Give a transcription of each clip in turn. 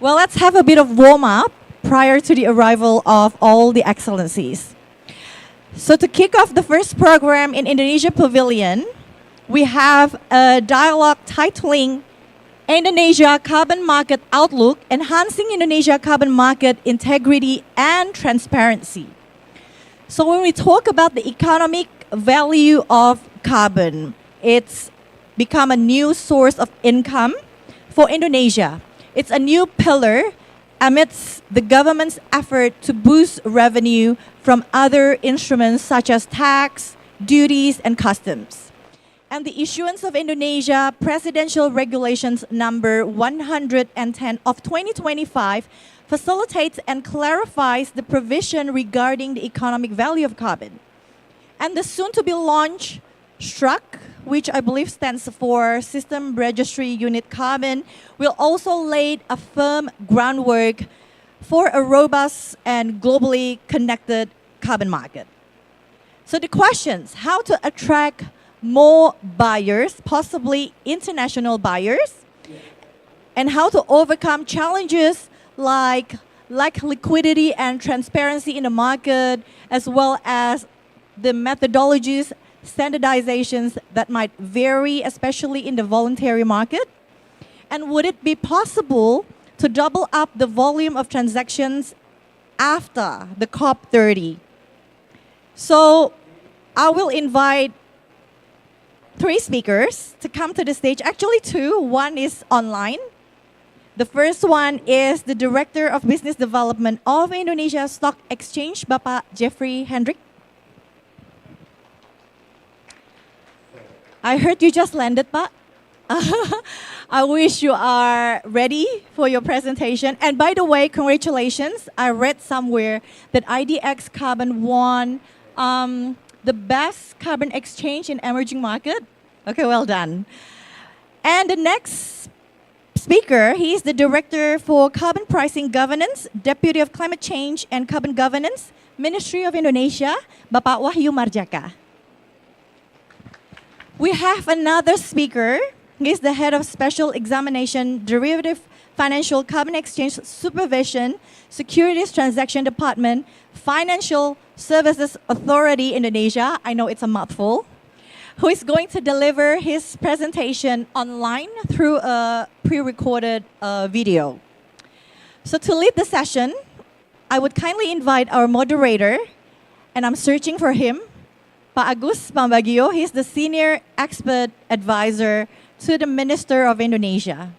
Well, let's have a bit of warm-up prior to the arrival of all the excellencies. So to kick off the first program in Indonesia Pavilion, we have a dialogue titling Indonesia Carbon Market Outlook, Enhancing Indonesia Carbon Market Integrity and Transparency. So when we talk about the economic value of carbon, it's become a new source of income for Indonesia. It's a new pillar amidst the government's effort to boost revenue from other instruments such as tax, duties, and customs. And the issuance of Indonesia Presidential Regulations number 110 of 2025 facilitates and clarifies the provision regarding the economic value of carbon. And the soon-to-be launched STRUC, which I believe stands for System Registry Unit Carbon, will also lay a firm groundwork for a robust and globally connected carbon market. So the questions, how to attract more buyers, possibly international buyers, and how to overcome challenges like liquidity and transparency in the market, as well as the methodologies, standardizations that might vary, especially in the voluntary market? And would it be possible to double up the volume of transactions after the COP30? So I will invite three speakers to come to the stage. Actually two, one is online. The first one is the Director of Business Development of Indonesia Stock Exchange, Bapak Jeffrey Hendrik. I heard you just landed, Pak. I wish you are ready for your presentation. And by the way, congratulations. I read somewhere that IDXCarbon won the best carbon exchange in emerging market. Okay, well done. And the next speaker, he is the Director for Carbon Pricing Governance, Deputy of Climate Change and Carbon Governance, Ministry of Indonesia, Bapak Wahyu Marjaka. We have another speaker. He is the Head of Special Examination, Derivative Financial Carbon Exchange Supervision, Securities Transaction Department, Financial Services Authority Indonesia. I know it's a mouthful. Who is going to deliver his presentation online through a pre-recorded video. So to lead the session, I would kindly invite our moderator, and I'm searching for him, Pak Agus Pambagio. He's the Senior Expert Advisor to the Minister of Indonesia.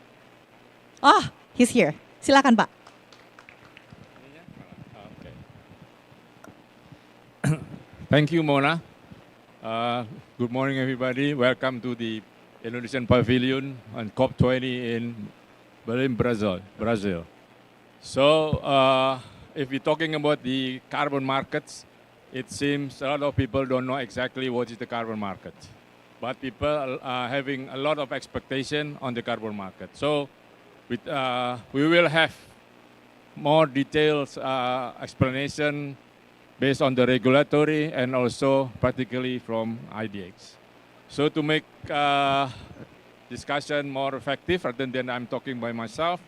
Ah, he's here. Silakan, Pak. Thank you, Mona. Good morning, everybody. Welcome to the Indonesian Pavilion on COP30 in Berlin, Brazil. So, if we're talking about the carbon markets, it seems a lot of people don't know exactly what is the carbon market. But people are having a lot of expectation on the carbon market. So, we will have more detailed explanation based on the regulatory and also particularly from IDX. So to make discussion more effective rather than I'm talking by myself,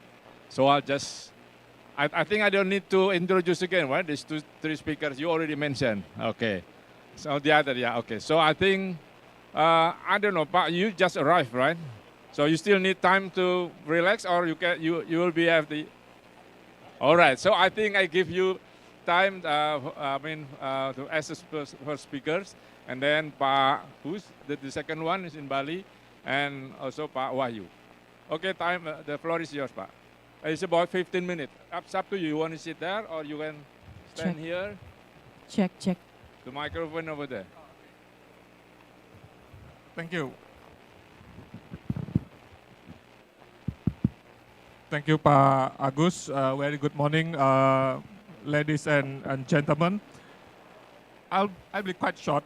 so I think I don't need to introduce again, right? These three speakers you already mentioned. Okay. So the other, yeah, okay. So I think, I don't know, but you just arrived, right? So you still need time to relax, or you will be at the, all right. So I think I give you time, to ask the first speakers, and then who's the second one is in Bali, and also Pak Wahyu. Okay, time, the floor is yours, Pak. It's about 15 minutes. It's up to you. You want to sit there, or you can stand here? Check. The microphone over there. Thank you. Thank you, Pak Agus. Very good morning, ladies and gentlemen. I'll be quite short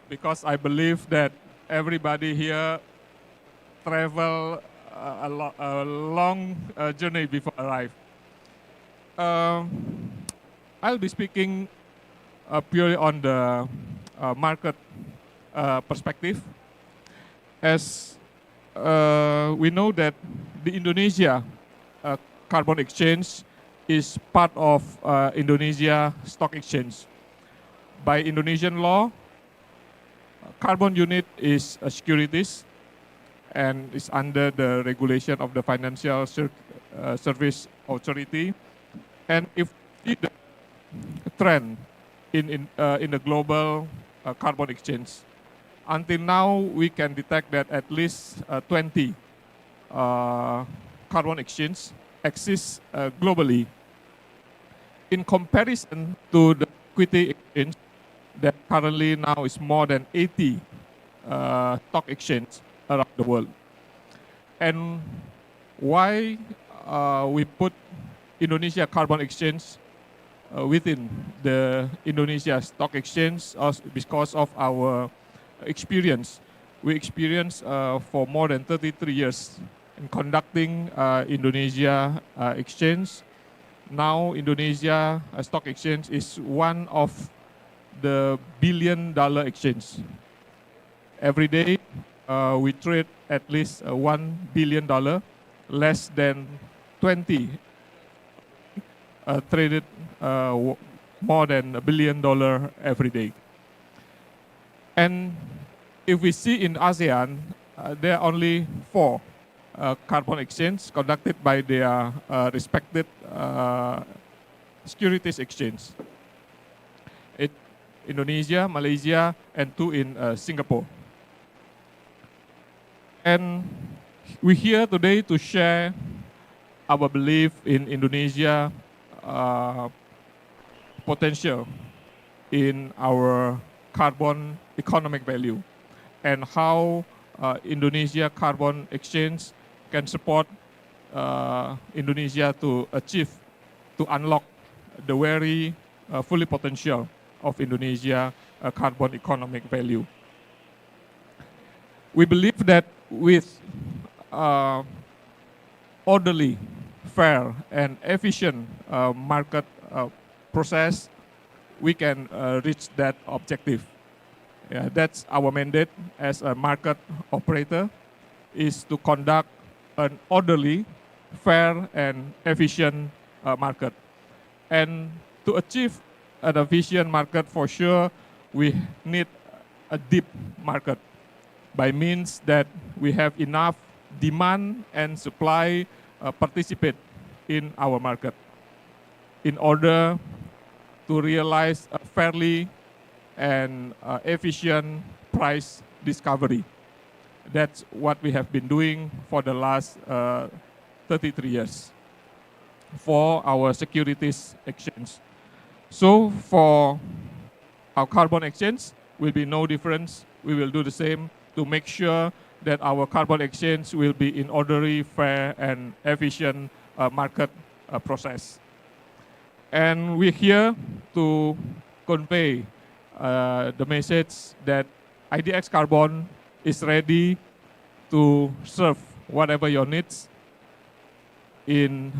because I believe that everybody here travel a long journey before arrive. I'll be speaking purely on the market perspective. As we know that the Indonesia carbon exchange is part of Indonesia Stock Exchange. By Indonesian law, carbon unit is a securities and is under the regulation of the Financial Service Authority. And if we see the trend in the global carbon exchange, until now we can detect that at least 20 carbon exchange exists globally. In comparison to the equity exchange that currently now is more than 80 stock exchange around the world. And why we put Indonesia Carbon Exchange within the Indonesia Stock Exchange because of our experience. We experienced for more than 33 years in conducting Indonesia exchange. Now Indonesia Stock Exchange is one of the billion-dollar exchange. Every day we trade at least $1 billion, less than 20 traded more than $1 billion every day. And if we see in ASEAN, there are only 4 carbon exchange conducted by their respected securities exchange. Indonesia, Malaysia, and 2 in Singapore. And we're here today to share our belief in Indonesia potential in our carbon economic value and how Indonesia Carbon Exchange can support Indonesia to achieve, to unlock the very fully potential of Indonesia carbon economic value. We believe that with orderly, fair, and efficient market process, we can reach that objective. That's our mandate as a market operator, is to conduct an orderly, fair, and efficient market. And to achieve an efficient market, for sure, we need a deep market by means that we have enough demand and supply participate in our market in order to realize a fairly and efficient price discovery. That's what we have been doing for the last 33 years for our securities exchange. So for our carbon exchange will be no difference. We will do the same to make sure that our carbon exchange will be in orderly, fair, and efficient market process. And we're here to convey the message that IDXCarbon is ready to serve whatever your needs in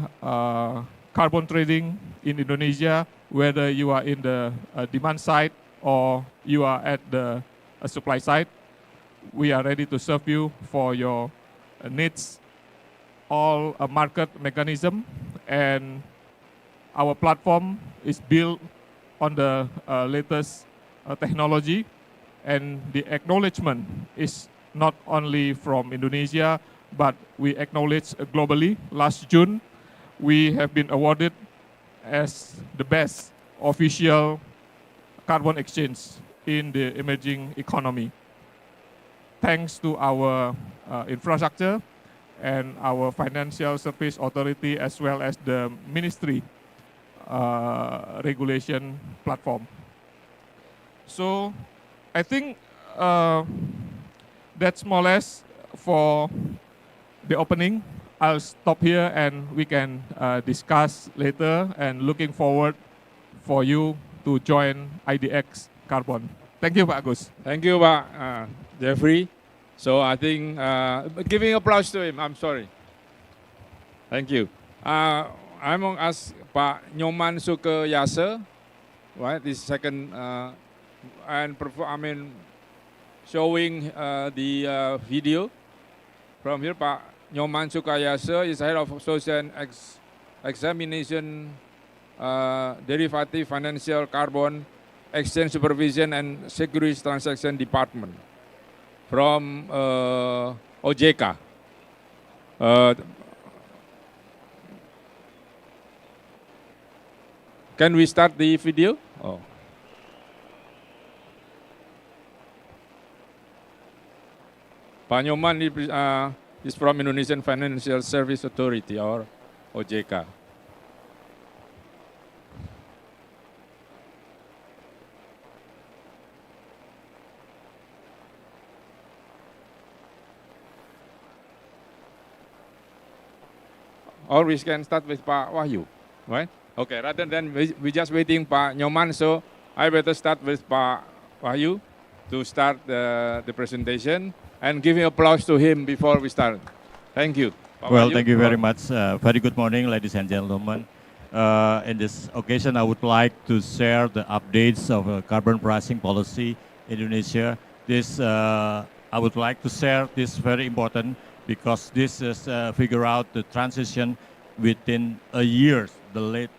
carbon trading in Indonesia, whether you are in the demand side or you are at the supply side. We are ready to serve you for your needs, all a market mechanism, and our platform is built on the latest technology, and the acknowledgement is not only from Indonesia, but we acknowledge globally. Last June, we have been awarded as the best official carbon exchange in the emerging economy, thanks to our infrastructure and our Financial Service Authority, as well as the Ministry regulation platform. So I think that's more or less for the opening. I'll stop here and we can discuss later, and looking forward for you to join IDXCarbon. Thank you, Pak Agus. Thank you, Pak Jeffrey. So I think giving applause to him. I'm sorry. Thank you. I'm going to ask Pak Nyoman Sukeyasa, right? This second and showing the video from here, Pak Nyoman Sukayasa is head of social examination, derivative financial carbon exchange supervision and securities transaction department from OJK. Can we start the video? Oh. Pak Nyoman is from Indonesian Financial Service Authority or OJK. Or we can start with Pak Wahyu, right? Okay, rather than we just waiting Pak Nyoman, so I better start with Pak Wahyu to start the presentation and giving applause to him before we start. Thank you. Pak Well, Wahyu. thank you very much. Very good morning, ladies and gentlemen. In this occasion, I would like to share the updates of carbon pricing policy in Indonesia. I would like to share this very important because this is figure out the transition within a year, the late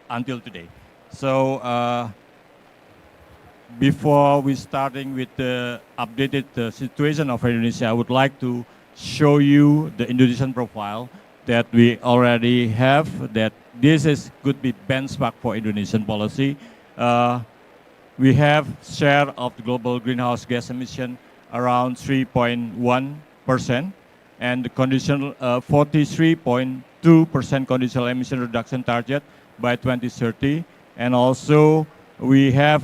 until today. So before we starting with the updated situation of Indonesia, I would like to show you the Indonesian profile that we already have, that this could be benchmark for Indonesian policy. We have share of the global greenhouse gas emission around 3.1%, and the conditional 43.2% conditional emission reduction target by 2030, and also we have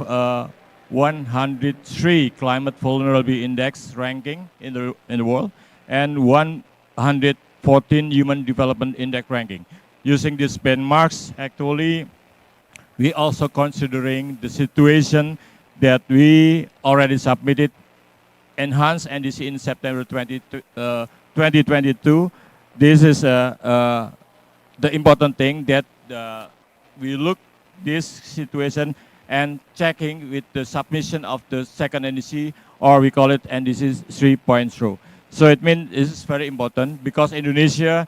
103 climate vulnerability index ranking in the world, and 114 human development index ranking. Using these benchmarks, actually, we also considering the situation that we already submitted enhanced NDC in September 2022. This is the important thing that we look this situation and checking with the submission of the second NDC, or we call it NDC 3.0. So it means it's very important because Indonesia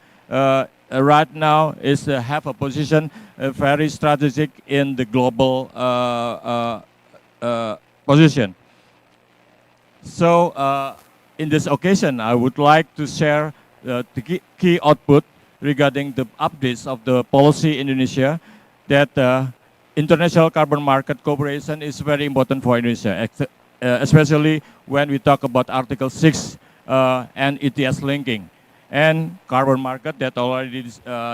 right now is have a position very strategic in the global position. So in this occasion, I would like to share the key output regarding the updates of the policy in Indonesia, that international carbon market cooperation is very important for Indonesia, especially when we talk about Article 6 and ETS linking. And carbon market that already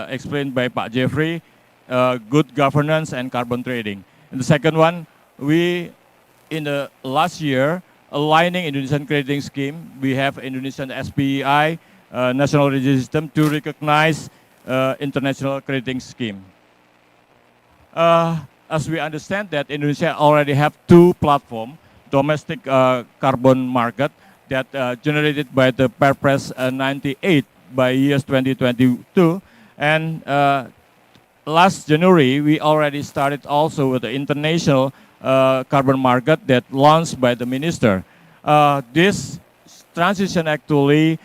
explained by Pak Jeffrey, good governance and carbon trading. And the second one, we, in the last year, aligning Indonesian crediting scheme, we have Indonesian SPEI, National Register System, to recognize international crediting scheme. As we understand that Indonesia already have two platforms, domestic carbon market that generated by the Perpres 98 by years 2022, and last January we already started also with the international carbon market that launched by the minister. This transition actually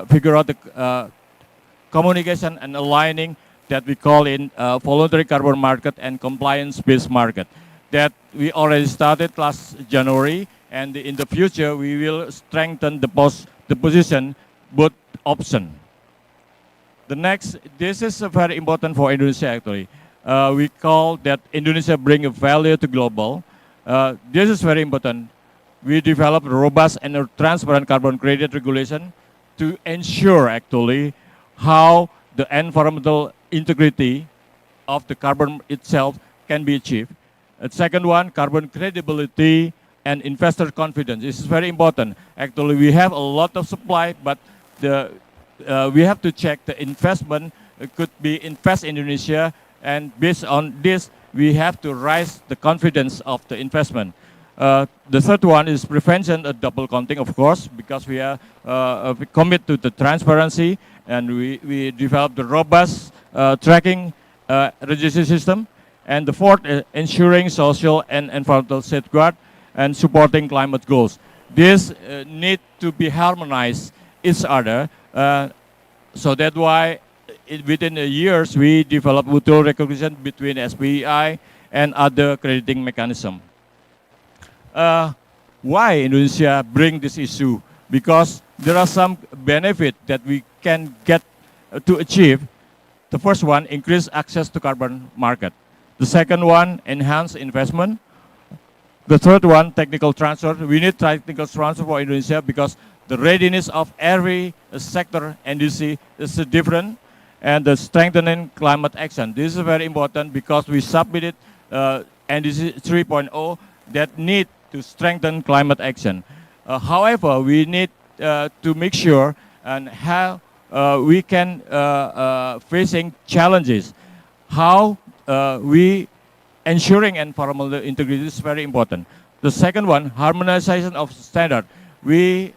figure out the communication and aligning that we call in voluntary carbon market and compliance-based market, that we already started last January, and in the future we will strengthen the position both option. The next, this is very important for Indonesia actually. We call that Indonesia bring a value to global. This is very important. We develop robust and transparent carbon credit regulation to ensure actually how the environmental integrity of the carbon itself can be achieved. The second one, carbon credibility and investor confidence. This is very important. Actually, we have a lot of supply, but we have to check the investment could be invest in Indonesia, and based on this, we have to raise the confidence of the investment. The third one is prevention of double counting, of course, because we are we commit to the transparency, and we develop the robust tracking registry system. And the fourth, ensuring social and environmental safeguard and supporting climate goals. This need to be harmonized each other. So that's why within the years we develop mutual recognition between SBI and other crediting mechanism. Why Indonesia bring this issue? Because there are some benefit that we can get to achieve. The first one, increase access to carbon market. The second one, enhance investment. The third one, technical transfer. We need technical transfer for Indonesia because the readiness of every sector NDC is different, and the strengthening climate action. This is very important because we submitted NDC 3.0 that need to strengthen climate action. However, we need to make sure and how we can facing challenges. How we ensuring environmental integrity is very important. The second one, harmonization of standard. We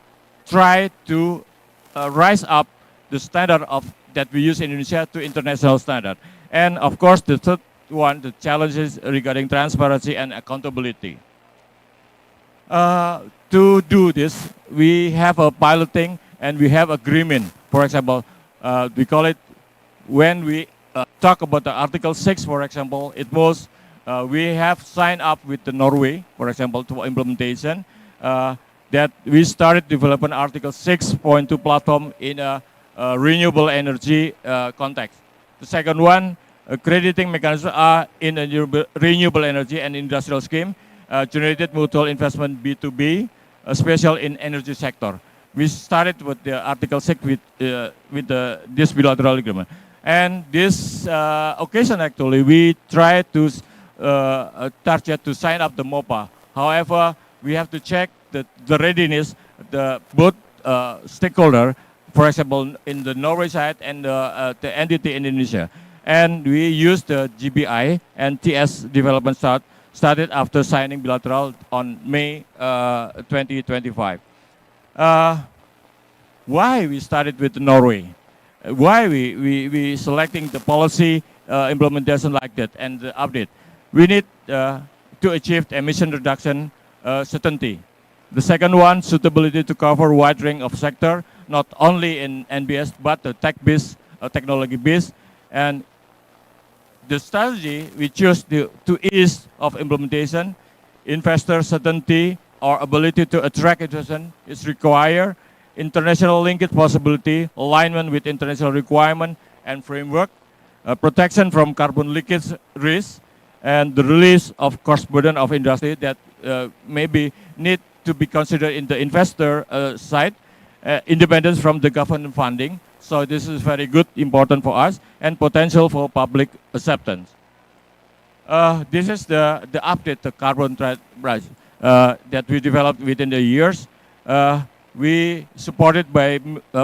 try to rise up the standard of that we use in Indonesia to international standard. And of course, the third one, the challenges regarding transparency and accountability. To do this, we have a piloting and we have agreement. For example, we call it, when we talk about the Article 6, for example, it was, we have signed up with the Norway, for example, to implementation, that we started developing Article 6.2 platform in a renewable energy context. The second one, crediting mechanisms are in a renewable energy and industrial scheme, generated mutual investment B2B, especially in energy sector. We started with the Article 6 with this bilateral agreement. And this occasion, actually, we try to target to sign up the MOPA. However, we have to check the readiness, the both stakeholder, for example, in the Norway side and the entity in Indonesia. And we use the GBI and TS development started after signing bilateral on May 2025. Why we started with Norway? Why we selecting the policy implementation like that and the update? We need to achieve emission reduction certainty. The second one, suitability to cover wide range of sector, not only in NBS, but the tech-based, technology-based. And the strategy we choose to ease of implementation, investor certainty, or ability to attract investment is required, international linkage possibility, alignment with international requirement and framework, protection from carbon leakage risk, and the release of cost burden of industry that maybe need to be considered in the investor side, independence from the government funding. So this is very good, important for us, and potential for public acceptance. This is the update, the carbon price that we developed within the years. We supported by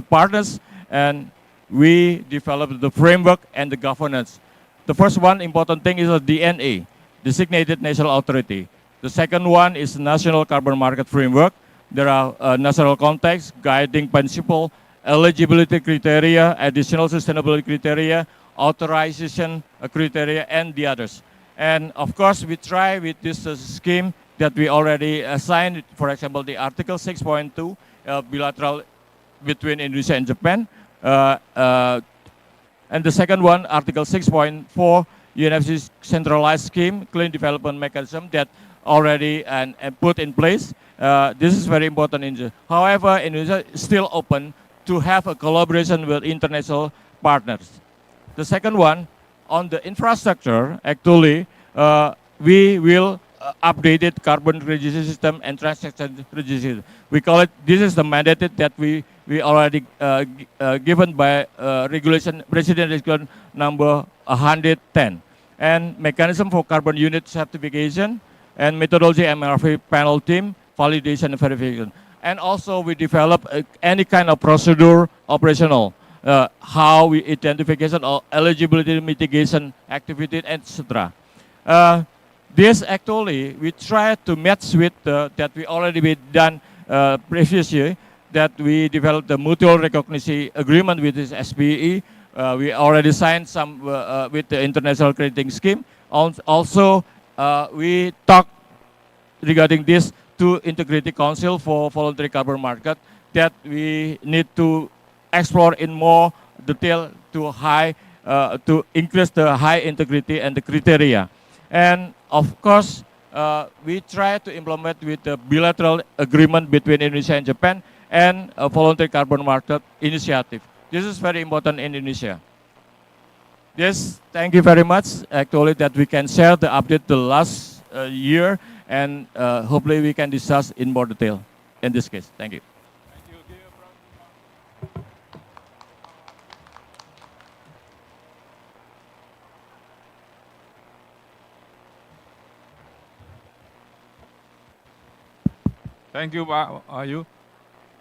partners, and we developed the framework and the governance. The first one important thing is a DNA, Designated National Authority. The second one is National Carbon Market Framework. There are national context, guiding principle, eligibility criteria, additional sustainability criteria, authorization criteria, and the others. And of course, we try with this scheme that we already signed, for example, the Article 6.2 bilateral between Indonesia and Japan. And the second one, Article 6.4, UNFCCC centralized scheme, clean development mechanism that already and put in place. This is very important. However, Indonesia is still open to have a collaboration with international partners. The second one, on the infrastructure, actually, we will updated carbon registration system and transaction registration. We call it, this is the mandate that we already given by regulation, President Regulation number 110. And mechanism for carbon unit certification and methodology MRV panel team, validation and verification. And also we develop any kind of procedure operational, how we identification or eligibility mitigation activity, etc. This actually, we try to match with that we already been done previous year, that we developed the mutual recognition agreement with this SPE. We already signed some with the international crediting scheme. Also, we talked regarding this to Integrated Council for Voluntary Carbon Market that we need to explore in more detail to increase the high integrity and the criteria. And of course, we try to implement with the bilateral agreement between Indonesia and Japan and a voluntary carbon market initiative. This is very important in Indonesia. Yes, thank you very much. Actually, that we can share the update the last year, and hopefully we can discuss in more detail in this case. Thank you. Thank you, Pak. Are you?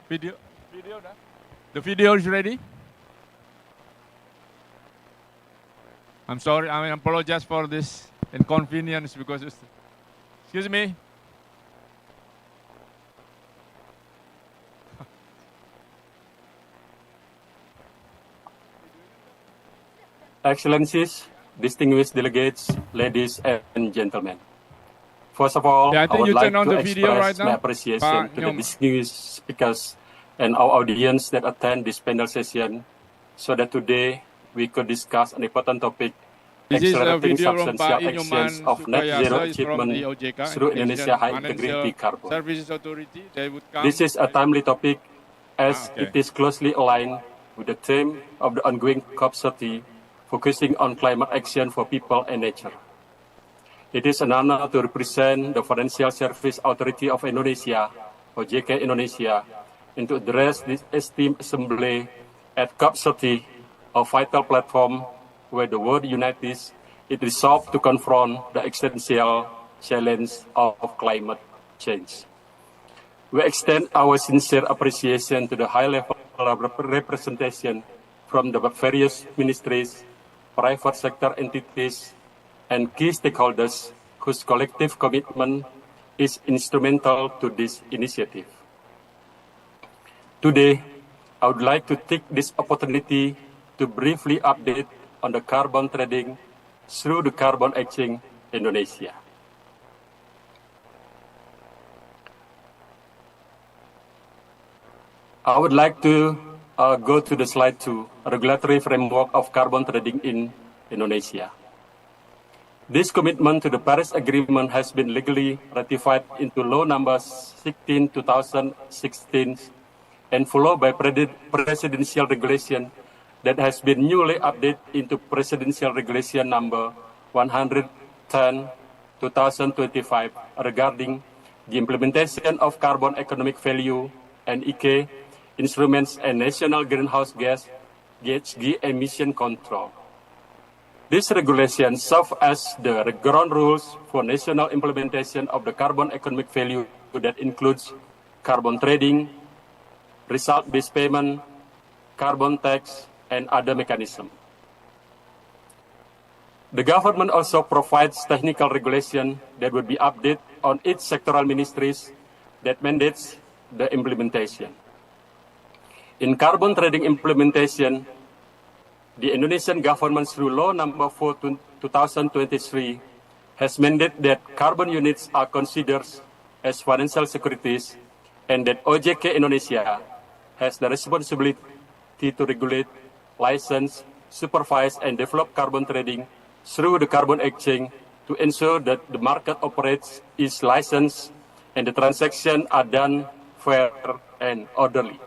Video? The video is ready? I'm sorry, I apologize for this inconvenience because it's, excuse me. Excellencies, distinguished delegates, ladies and gentlemen. First of all, Yeah, I I think would you like turn on to the video express right now, my appreciation Pak to the Nyom. distinguished speakers and our audience that attend this panel session, so that today we could discuss an important topic, This is a accelerating video from substantial Pak actions Inyoman of net zero Sukayasa, is from achievement the IOJK, through Indonesia Indonesian High Financial Integrity Carbon. Services Authority. They would come. This is a timely topic as Okay. it is closely aligned with the theme of the ongoing COP30, focusing on climate action for people and nature. It is an honor to represent the Financial Service Authority of Indonesia, OJK Indonesia, and to address this esteemed assembly at COP30, a vital platform where the world unites it resolved to confront the existential challenge of climate change. We extend our sincere appreciation to the high-level representation from the various ministries, private sector entities, and key stakeholders whose collective commitment is instrumental to this initiative. Today, I would like to take this opportunity to briefly update on the carbon trading through the Carbon Exchange Indonesia. I would like to go to the slide 2, regulatory framework of carbon trading in Indonesia. This commitment to the Paris Agreement has been legally ratified into Law Number 16/2016 and followed by presidential regulation that has been newly updated into Presidential Regulation Number 110/2025 regarding the implementation of carbon economic value and (ICE) instruments and national greenhouse gas (GHG) emission control. This regulation serves as the ground rules for national implementation of the carbon economic value that includes carbon trading, result-based payment, carbon tax, and other mechanisms. The government also provides technical regulation that would be updated on each sectoral ministries that mandates the implementation. In carbon trading implementation, the Indonesian government through Law Number 4/2023 has mandated that carbon units are considered as financial securities and that OJK Indonesia has the responsibility to regulate, license, supervise, and develop carbon trading through the carbon exchange to ensure that the market operates, is licensed, and the transactions are done fair and orderly.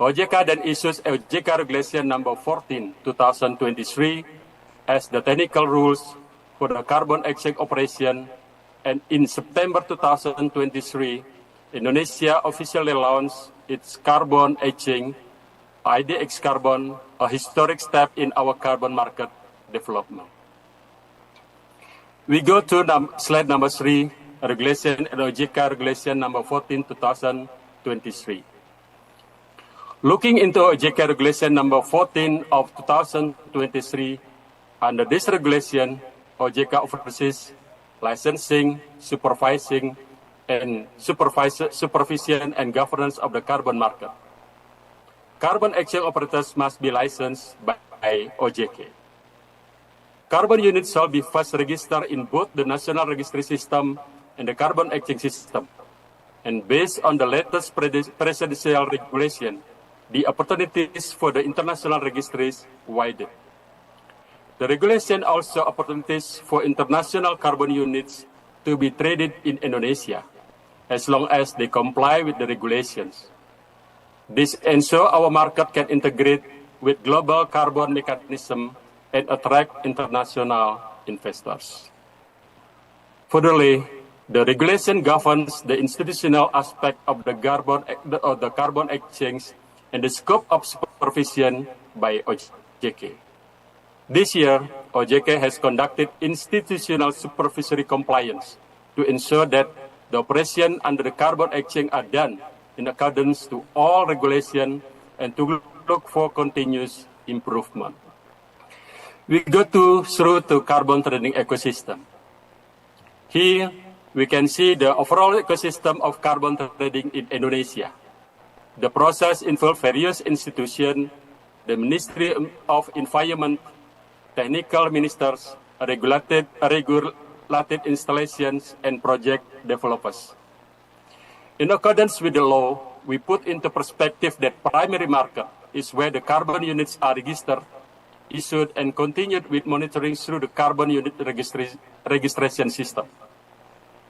OJK then issues OJK Regulation Number 14/2023 as the technical rules for the carbon exchange operation, and in September 2023, Indonesia officially launched its carbon exchange, IDXCarbon, a historic step in our carbon market development. We go to slide number 3, Regulation and OJK Regulation Number 14/2023. Looking into OJK Regulation Number 14 of 2023, under this regulation, OJK oversees licensing, supervision, and governance of the carbon market. Carbon exchange operators must be licensed by OJK. Carbon units shall be first registered in both the national registry system and the carbon exchange system. And based on the latest presidential regulation, the opportunities for the international registries widened. The regulation also opportunities for international carbon units to be traded in Indonesia, as long as they comply with the regulations. This ensures our market can integrate with global carbon mechanism and attract international investors. Furtherly, the regulation governs the institutional aspect of the carbon exchange and the scope of supervision by OJK. This year, OJK has conducted institutional supervisory compliance to ensure that the operation under the carbon exchange are done in accordance to all regulation and to look for continuous improvement. We go through to carbon trading ecosystem. Here, we can see the overall ecosystem of carbon trading in Indonesia. The process involves various institutions, the Ministry of Environment, technical ministers, regulated installations, and project developers. In accordance with the law, we put into perspective that primary market is where the carbon units are registered, issued, and continued with monitoring through the carbon unit registration system.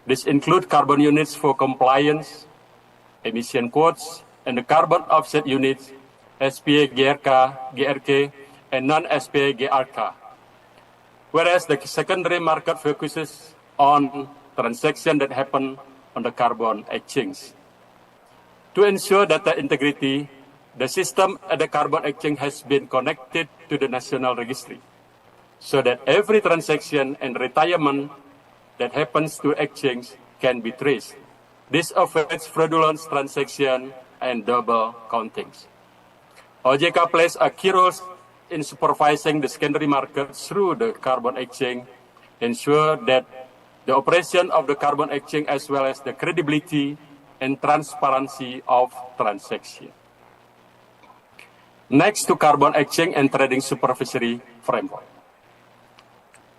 This includes carbon units for compliance, emission quotes, and the carbon offset units, SPA, GRK, and non-SPA, GRK. Whereas the secondary market focuses on transactions that happen on the carbon exchange. To ensure data integrity, the system at the carbon exchange has been connected to the national registry, so that every transaction and retirement that happens to exchange can be traced. This avoids fraudulent transaction and double countings. OJK plays a key role in supervising the secondary market through the carbon exchange, ensure that the operation of the carbon exchange as well as the credibility and transparency of transaction. Next to carbon exchange and trading supervisory framework.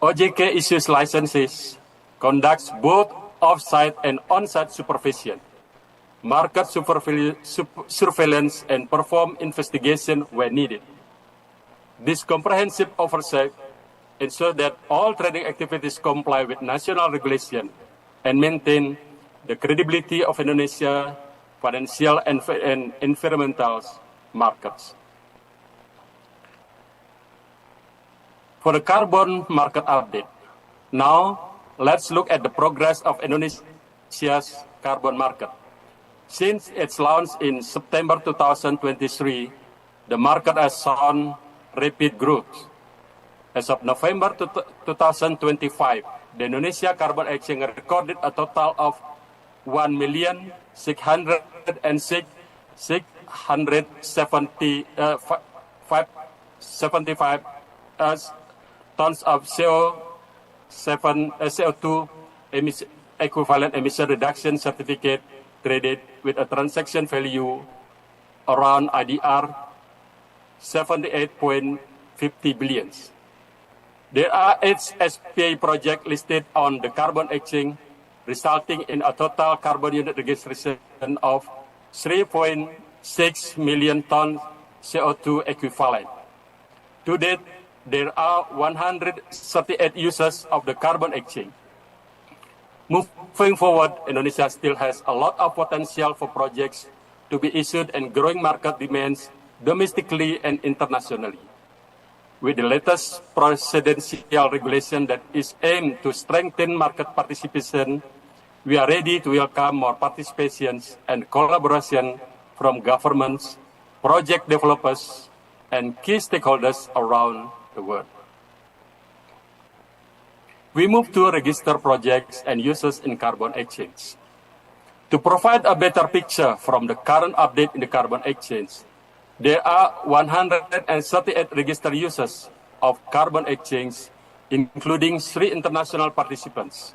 OJK issues licenses, conducts both off-site and on-site supervision, market surveillance, and perform investigation where needed. This comprehensive oversight ensures that all trading activities comply with national regulation and maintain the credibility of Indonesia financial and environmental markets. For the carbon market update, now let's look at the progress of Indonesia's carbon market. Since its launch in September 2023, the market has shown rapid growth. As of November 2025, the Indonesia Carbon Exchange recorded a total of 1,675,575 tons of CO2 equivalent emission reduction certificate traded with a transaction value around IDR 78.50 billion. There are 8 SPA projects listed on the carbon exchange, resulting in a total carbon unit registration of 3.6 million tons CO2 equivalent. To date, there are 138 users of the carbon exchange. Moving forward, Indonesia still has a lot of potential for projects to be issued and growing market demands domestically and internationally. With the latest presidential regulation that is aimed to strengthen market participation, we are ready to welcome more participations and collaboration from governments, project developers, and key stakeholders around the world. We move to register projects and users in carbon exchange. To provide a better picture from the current update in the carbon exchange, there are 138 registered users of carbon exchange, including 3 international participants,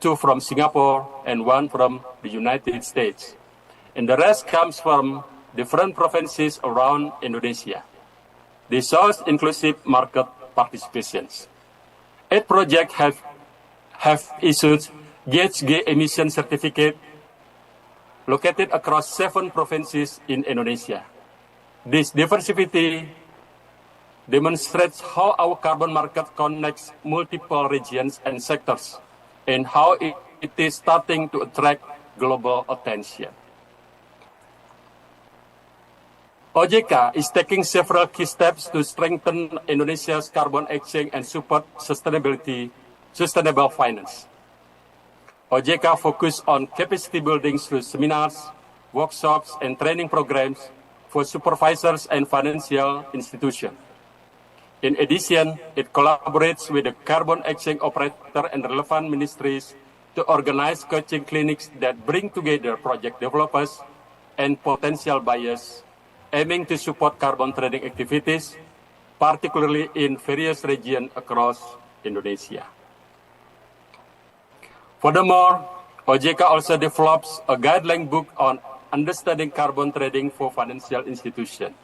2 from Singapore and 1 from the United States. And the rest comes from different provinces around Indonesia. This shows inclusive market participations. 8 projects have issued GHG emission certificate located across 7 provinces in Indonesia. This diversity demonstrates how our carbon market connects multiple regions and sectors, and how it is starting to attract global attention. OJK is taking several key steps to strengthen Indonesia's carbon exchange and support sustainable finance. OJK focus on capacity building through seminars, workshops, and training programs for supervisors and financial institutions. In addition, it collaborates with the carbon exchange operator and relevant ministries to organize coaching clinics that bring together project developers and potential buyers, aiming to support carbon trading activities, particularly in various regions across Indonesia. Furthermore, OJK also develops a guideline book on understanding carbon trading for financial institutions,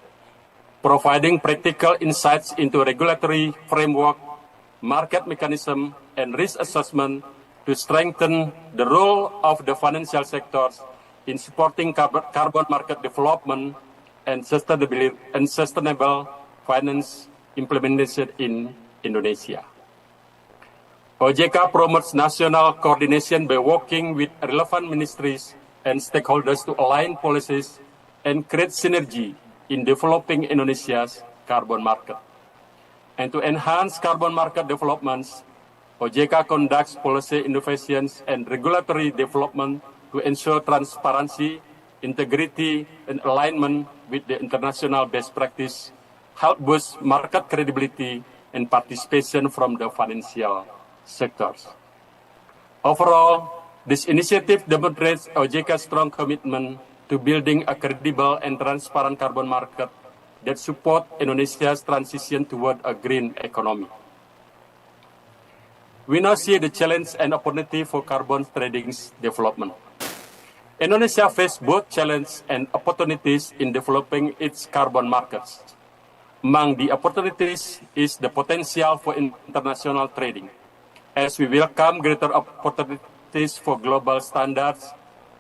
providing practical insights into regulatory framework, market mechanism, and risk assessment to strengthen the role of the financial sectors in supporting carbon market development and sustainable finance implementation in Indonesia. OJK promotes national coordination by working with relevant ministries and stakeholders to align policies and create synergy in developing Indonesia's carbon market. And to enhance carbon market developments, OJK conducts policy innovations and regulatory development to ensure transparency, integrity, and alignment with the international best practice, help boost market credibility and participation from the financial sectors. Overall, this initiative demonstrates OJK's strong commitment to building a credible and transparent carbon market that support Indonesia's transition toward a green economy. We now see the challenge and opportunity for carbon trading's development. Indonesia faces both challenges and opportunities in developing its carbon markets. Among the opportunities is the potential for international trading, as we welcome greater opportunities for global standards,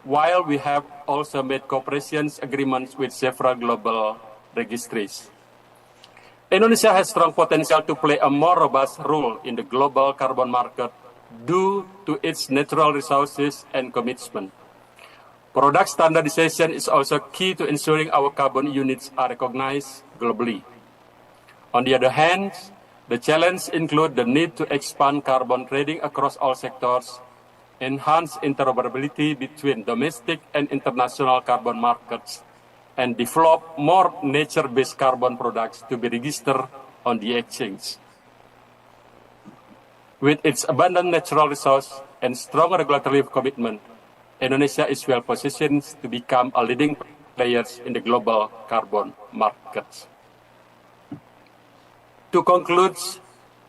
while we have also made cooperation agreements with several global registries. Indonesia has strong potential to play a more robust role in the global carbon market due to its natural resources and commitment. Product standardization is also key to ensuring our carbon units are recognized globally. On the other hand, the challenges include the need to expand carbon trading across all sectors, enhance interoperability between domestic and international carbon markets, and develop more nature-based carbon products to be registered on the exchange. With its abundant natural resource and strong regulatory commitment, Indonesia is well positioned to become a leading player in the global carbon markets. To conclude,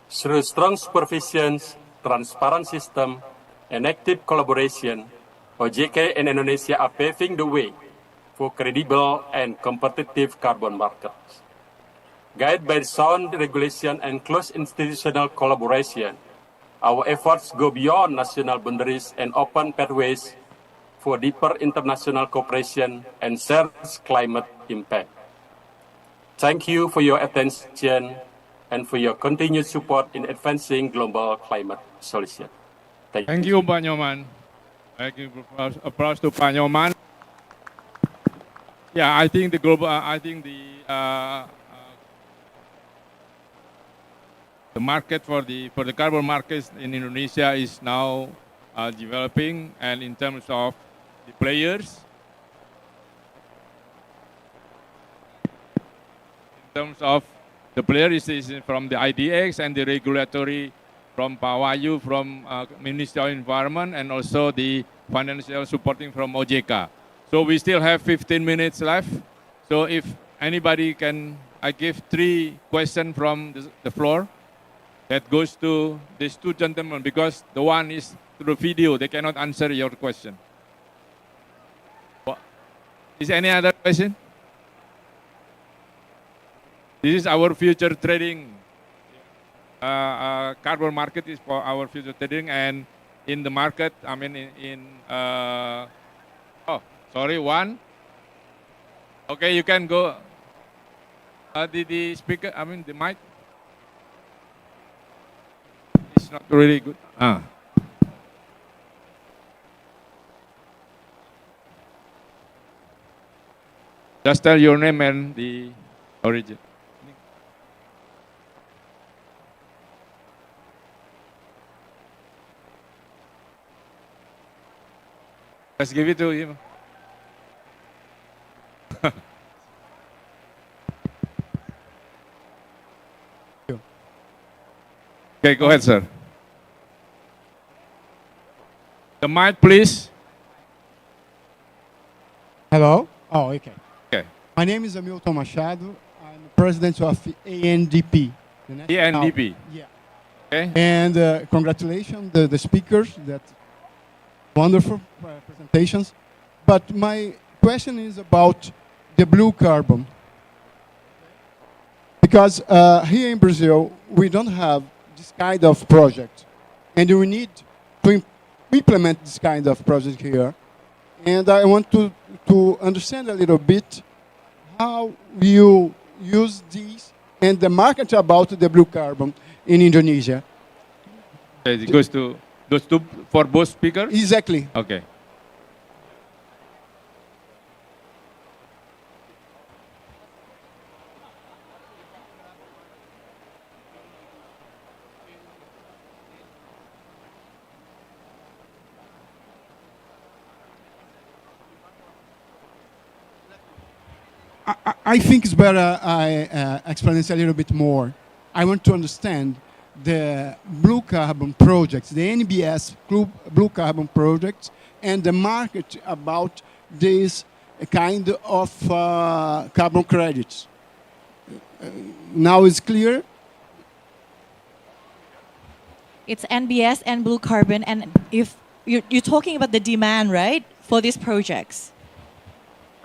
through strong supervision, transparent system, and active collaboration, OJK and Indonesia are paving the way for credible and competitive carbon markets. Guided by sound regulation and close institutional collaboration, our efforts go beyond national boundaries and open pathways for deeper international cooperation and shared climate impact. Thank you for your attention and for your continued support in advancing global climate solutions. Thank you, Pak Nyoman. Thank you. Applause to Pak Nyoman. Yeah, I think the market for the carbon markets in Indonesia is now developing, and in terms of the players, is from the IDX and the regulatory from Pawayu, from Ministry of Environment, and also the financial supporting from OJK. So we still have 15 minutes left. So if anybody can, I give 3 questions from the floor. That goes to these 2 gentlemen, because the one is through video, they cannot answer your question. Is any other question? This is our future trading. Carbon market is for our future trading, and in the market, I mean, Sorry, one. Okay, you can go. The speaker, I mean the mic, is not really good. Just tell your name and the origin. Let's give it to him. Okay, go ahead, sir. The mic, please. Hello? Oh, okay. Okay. My name is Hamilton Machado. I'm president of ANDP. ANDP. Yeah. Okay. And congratulations, the speakers, that wonderful presentations. But my question is about the blue carbon. Because here in Brazil, we don't have this kind of project. And we need to implement this kind of project here. And I want to understand a little bit how you use these and the market about the blue carbon in Indonesia. Okay, it goes to those two for both speakers? Exactly. Okay. I think it's better I explain this a little bit more. I want to understand the blue carbon projects, the NBS blue carbon projects, and the market about this kind of carbon credits. Now it's clear? It's NBS and blue carbon, and if you're talking about the demand, right, for these projects.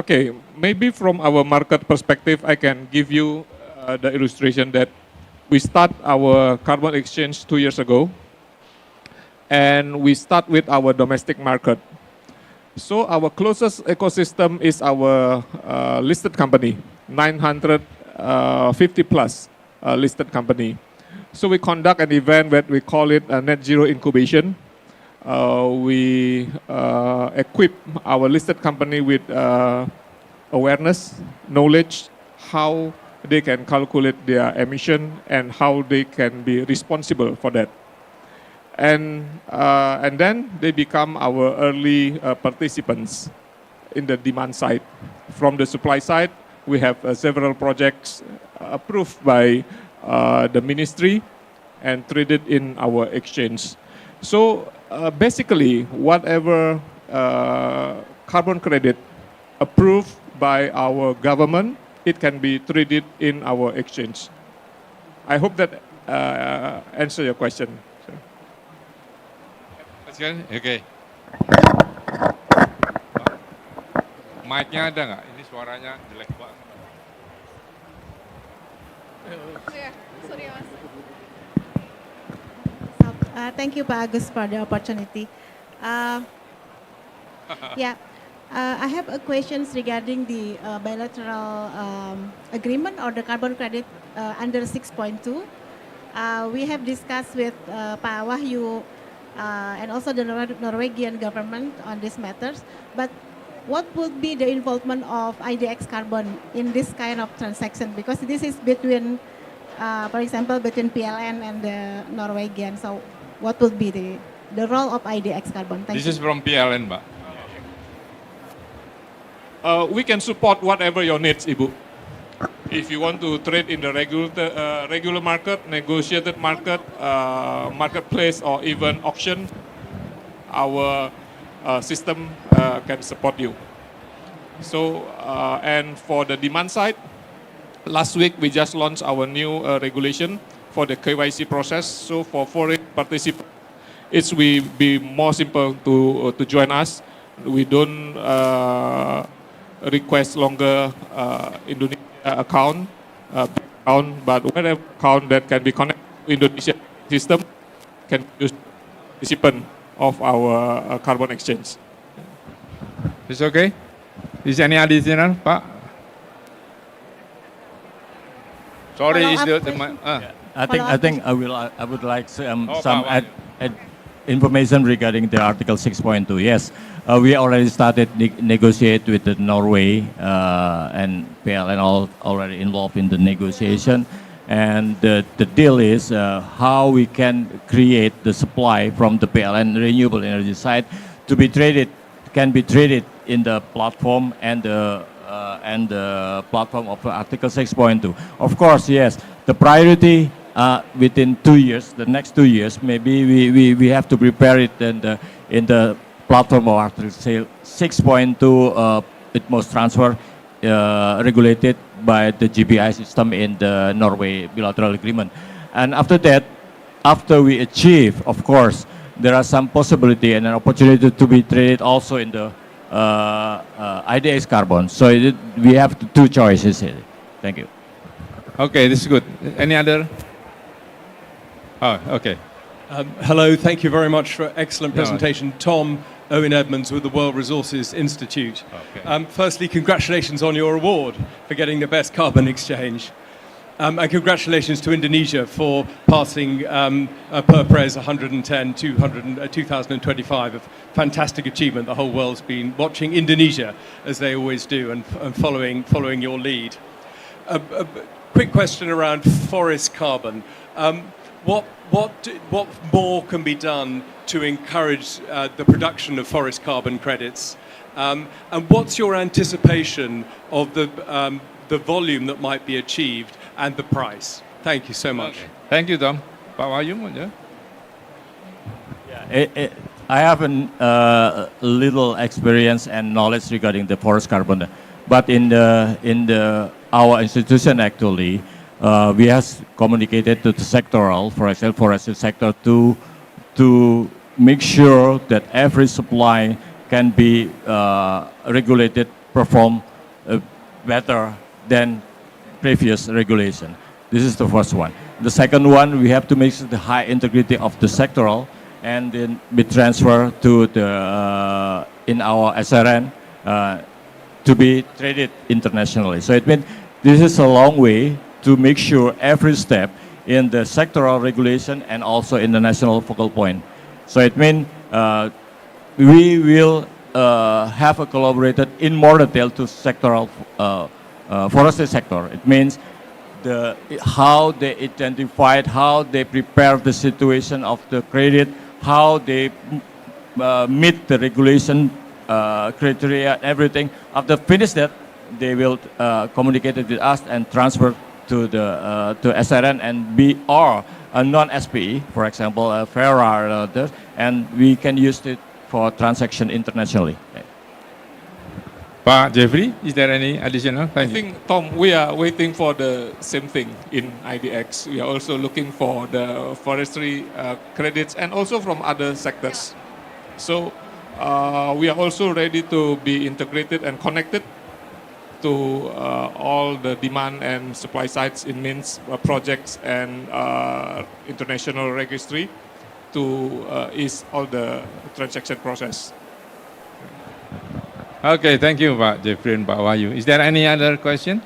Okay, maybe from our market perspective, I can give you the illustration that we start our carbon exchange 2 years ago, and we start with our domestic market. So our closest ecosystem is our listed company, 950 plus listed company. So we conduct an event that we call it a net zero incubation. We equip our listed company with awareness, knowledge, how they can calculate their emission and how they can be responsible for that. And then they become our early participants in the demand side. From the supply side, we have several projects approved by the ministry and traded in our exchange. So basically, whatever carbon credit approved by our government, it can be traded in our exchange. I hope that answers your question. Okay. Mic-nya ada nggak? Ini suaranya jelek banget. Sorry, Mas. Thank you, Pak Agus, for the opportunity. I have a questions regarding the bilateral agreement or the carbon credit under 6.2. We have discussed with Pak Wahyu and also the Norwegian government on these matters. But what would be the involvement of IDXCarbon in this kind of transaction? Because this is between, for example, between PLN and the Norwegian. So what would be the role of IDXCarbon? Thank you. This is from PLN, Mbak. We can support whatever your needs, Ibu. If you want to trade in the regular market, negotiated market, marketplace, or even auction, our system can support you. So, and for the demand side, last week we just launched our new regulation for the KYC process. So for foreign participants, it will be more simple to join us. We don't request longer Indonesia account, but whatever account that can be connected to Indonesia system can use participant of our carbon exchange. Is okay? Is any additional, Pak? Sorry, is Follow-up the question? I think I would like some Pak add information regarding the Article 6.2. Yes, we already started negotiate with the Norway and PLN already involved in the negotiation. And the deal is how we can create the supply from the PLN renewable energy side to be traded, can be traded in the platform and the platform of Article 6.2. Of course, yes, the priority within 2 years, the next 2 years, maybe we have to prepare it in the platform of Article 6.2. It must transfer regulated by the GBI system in the Norway bilateral agreement. And after that, after we achieve, of course, there are some possibility and an opportunity to be traded also in the IDXCarbon. So we have two choices here. Thank you. Okay, this is good. Any other? Oh, okay. Hello, thank you very much for excellent No. presentation. Tom Owen Edmonds with the World Resources Institute. Okay. Firstly, congratulations on your award for getting the best carbon exchange. And congratulations to Indonesia for passing per-pres 110, 2025, a fantastic achievement. The whole world's been watching Indonesia, as they always do, and following your lead. A quick question around forest carbon. What more can be done to encourage the production of forest carbon credits? And what's your anticipation of the volume that might be achieved and the price? Thank you so much. Okay. Thank you, Tom. Pak Wahyu, yeah? I have a little experience and knowledge regarding the forest carbon, but in our institution actually, we have communicated to the sectoral, for example, forestry sector to make sure that every supply can be regulated, perform better than previous regulation. This is the first one. The second one, we have to make sure the high integrity of the sectoral and then be transferred to the in our SRN to be traded internationally. So it means this is a long way to make sure every step in the sectoral regulation and also in the national focal point. So it means we will have a collaborated in more detail to sectoral forestry sector. It means how they identified, how they prepare the situation of the credit, how they meet the regulation criteria, everything. After finish that, they will communicate it with us and transfer to the to SRN and BR a non-SPE, for example, a FERA, and we can use it for transaction internationally. Pak Jeffrey, is there any additional? I think, Tom, we are waiting for the same thing in IDX. We are also looking for the forestry credits and also from other sectors. So we are also ready to be integrated and connected to all the demand and supply sides. It means projects and international registry to ease all the transaction process. Okay, thank you, Pak Jeffrey and Pak Wahyu. Is there any other question?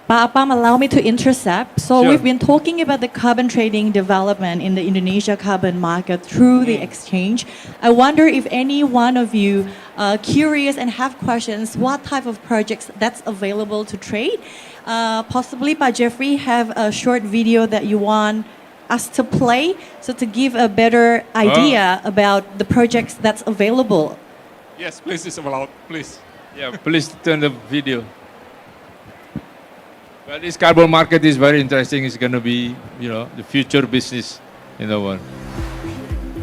Pak Apam, allow me to intercept. So Sure. we've been talking about the carbon trading development in the Indonesia carbon market through the exchange. I wonder if any one of you are curious and have questions, what type of projects that's available to trade? Possibly, Pak Jeffrey, have a short video that you want us to play, so to give a better idea about the projects that's available. Yes, please, it's allowed, please. Yeah, please turn the video. Well, this carbon market is very interesting. It's going to be, the future business in the world.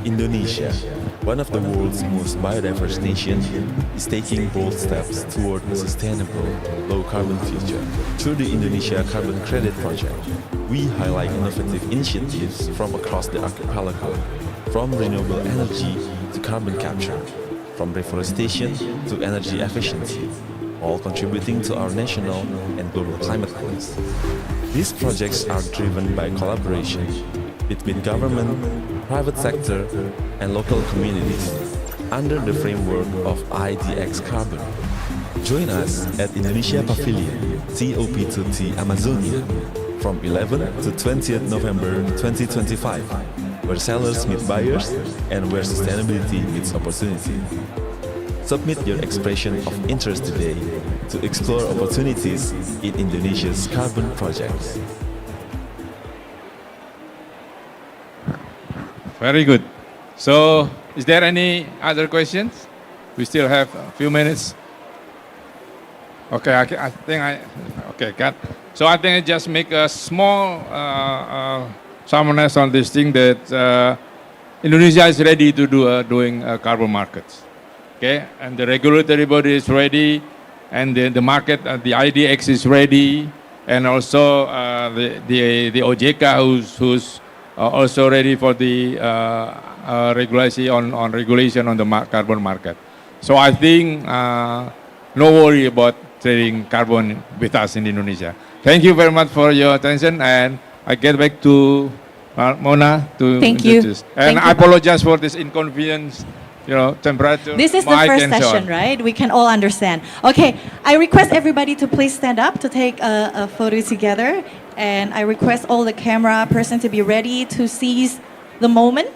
Indonesia, one of the world's most biodiverse nations, is taking bold steps toward a sustainable, low-carbon future. Through the Indonesia Carbon Credit Project, we highlight innovative initiatives from across the archipelago, from renewable energy to carbon capture, from reforestation to energy efficiency, all contributing to our national and global climate goals. These projects are driven by collaboration between government, private sector, and local communities under the framework of IDXCarbon. Join us at Indonesia Pavilion, COP30 Amazonia, from 11th to 20th November 2025, where sellers meet buyers and where sustainability meets opportunity. Submit your expression of interest today to explore opportunities in Indonesia's carbon projects. Very good. So, is there any other questions? We still have a few minutes. Okay, I think okay, cut. So I think I just make a small summary on this thing that Indonesia is ready to doing carbon markets. Okay, and the regulatory body is ready, and the market, the IDX is ready, and also the OJK who's also ready for the regulation on the carbon market. So I think no worry about trading carbon with us in Indonesia. Thank you very much for your attention, and I get back to Mona to Thank you. introduce. And I apologize for this inconvenience, temperature. This is the mic, first and so session, on. right? We can all understand. Okay, I request everybody to please stand up to take a photo together. And I request all the camera person to be ready to seize the moment.